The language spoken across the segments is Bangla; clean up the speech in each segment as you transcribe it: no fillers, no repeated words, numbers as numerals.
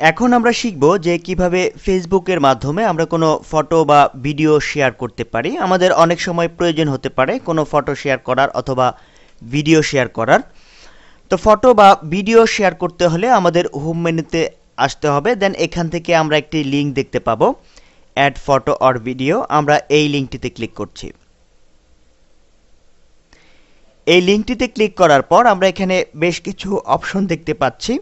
এখন আমরা শিখব যে কিভাবে ফেসবুকের মাধ্যমে আমরা কোনো ফটো বা ভিডিও শেয়ার করতে পারি। আমাদের অনেক সময় প্রয়োজন হতে পারে কোনো ফটো শেয়ার করার অথবা ভিডিও শেয়ার করার। তো ফটো বা ভিডিও শেয়ার করতে হলে আমাদের হোম মেনুতে আসতে হবে। দেন এখান থেকে আমরা একটি লিঙ্ক দেখতে পাবো, অ্যাড ফটো অর ভিডিও। আমরা এই লিঙ্কটিতে ক্লিক করছি। এই লিঙ্কটিতে ক্লিক করার পর আমরা এখানে বেশ কিছু অপশন দেখতে পাচ্ছি।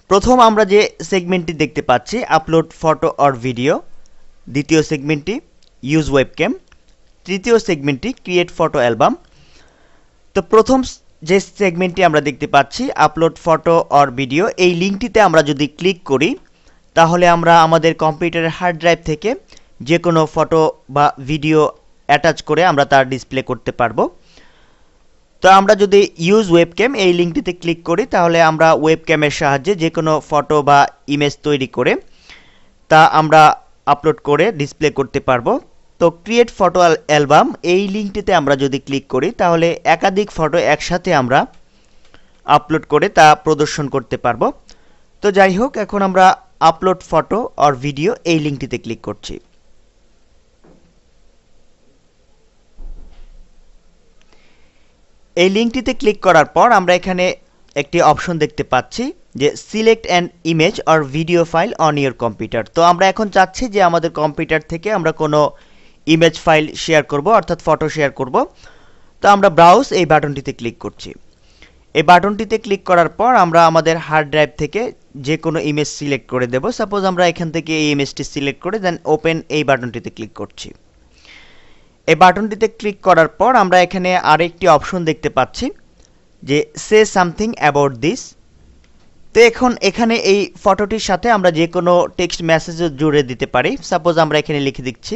প্রথম আমরা যে সেগমেন্টটি দেখতে পাচ্ছি আপলোড ফটো অর ভিডিও, দ্বিতীয় সেগমেন্টটি ইউজ ওয়েবক্যাম, তৃতীয় সেগমেন্টটি ক্রিয়েট ফটো অ্যালবাম। তো প্রথম যে সেগমেন্টটি আমরা দেখতে পাচ্ছি আপলোড ফটো অর ভিডিও, এই লিঙ্কটিতে আমরা যদি ক্লিক করি তাহলে আমরা আমাদের কম্পিউটারের হার্ড ড্রাইভ থেকে যে কোনো ফটো বা ভিডিও অ্যাটাচ করে আমরা তার ডিসপ্লে করতে পারবো। তো আমরা যদি ইউজ ওয়েবক্যাম এই লিঙ্কটিতে ক্লিক করি তাহলে আমরা ওয়েবক্যামের সাহায্যে যে কোনো ফটো বা ইমেজ তৈরি করে তা আমরা আপলোড করে ডিসপ্লে করতে পারবো। তো ক্রিয়েট ফটো অ্যালবাম এই লিঙ্কটিতে আমরা যদি ক্লিক করি তাহলে একাধিক ফটো একসাথে আমরা আপলোড করে তা প্রদর্শন করতে পারবো। তো যাই হোক, এখন আমরা আপলোড ফটো অর ভিডিও এই লিঙ্কটিতে ক্লিক করছি। এই লিঙ্কটিতে ক্লিক করার পর আমরা এখানে একটি অপশন দেখতে পাচ্ছি যে select an image or video file on your computer. তো আমরা এখন চাচ্ছি যে আমাদের কম্পিউটার থেকে আমরা কোনো ইমেজ ফাইল শেয়ার করব, অর্থাৎ ফটো শেয়ার করব। তো আমরা ব্রাউজ এই বাটনটিতে ক্লিক করছি। এই বাটনটিতে ক্লিক করার পর আমরা আমাদের হার্ড ড্রাইভ থেকে যে কোনো ইমেজ সিলেক্ট করে দেব। সাপোজ আমরা এখান থেকে এই ইমেজটি সিলেক্ট করে দেন ওপেন এই বাটনটিতে ক্লিক করছি। এই বাটনটিতে ক্লিক করার পর আমরা এখানে আরেকটি অপশন দেখতে পাচ্ছি যে সে সামথিং অ্যাবাউট দিস। তো এখন এখানে এই ফটোটির সাথে আমরা যে কোনো টেক্সট মেসেজও জুড়ে দিতে পারি। সাপোজ আমরা এখানে লিখে দিচ্ছি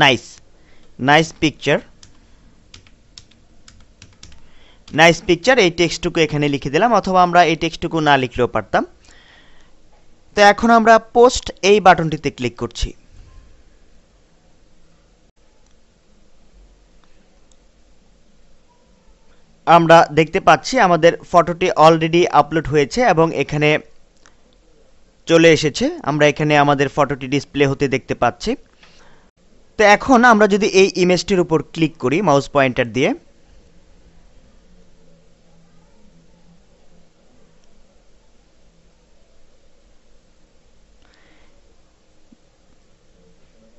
nice, nice picture, nice picture, এই টেক্সটটুকু এখানে লিখে দিলাম, অথবা আমরা এই টেক্সটটুকু না লিখলেও পারতাম। তো এখন আমরা পোস্ট এই বাটনটিতে ক্লিক করছি। আমরা দেখতে পাচ্ছি আমাদের ফটোটি অলরেডি আপলোড হয়েছে এবং এখানে চলে এসেছে। আমরা এখানে আমাদের ফটোটি ডিসপ্লে হতে দেখতে পাচ্ছি। তো এখন আমরা যদি এই ইমেজটির উপর ক্লিক করি মাউস পয়েন্টার দিয়ে,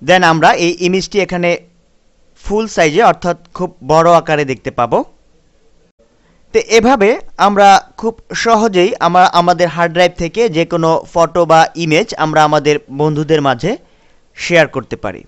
দেন আমরা এই ইমেজটি এখানে ফুল সাইজে অর্থাৎ খুব বড় আকারে দেখতে পাবো। তো এভাবে আমরা খুব সহজেই আমাদের হার্ড ড্রাইভ থেকে যে কোনো ফটো বা ইমেজ আমরা আমাদের বন্ধুদের মাঝে শেয়ার করতে পারি।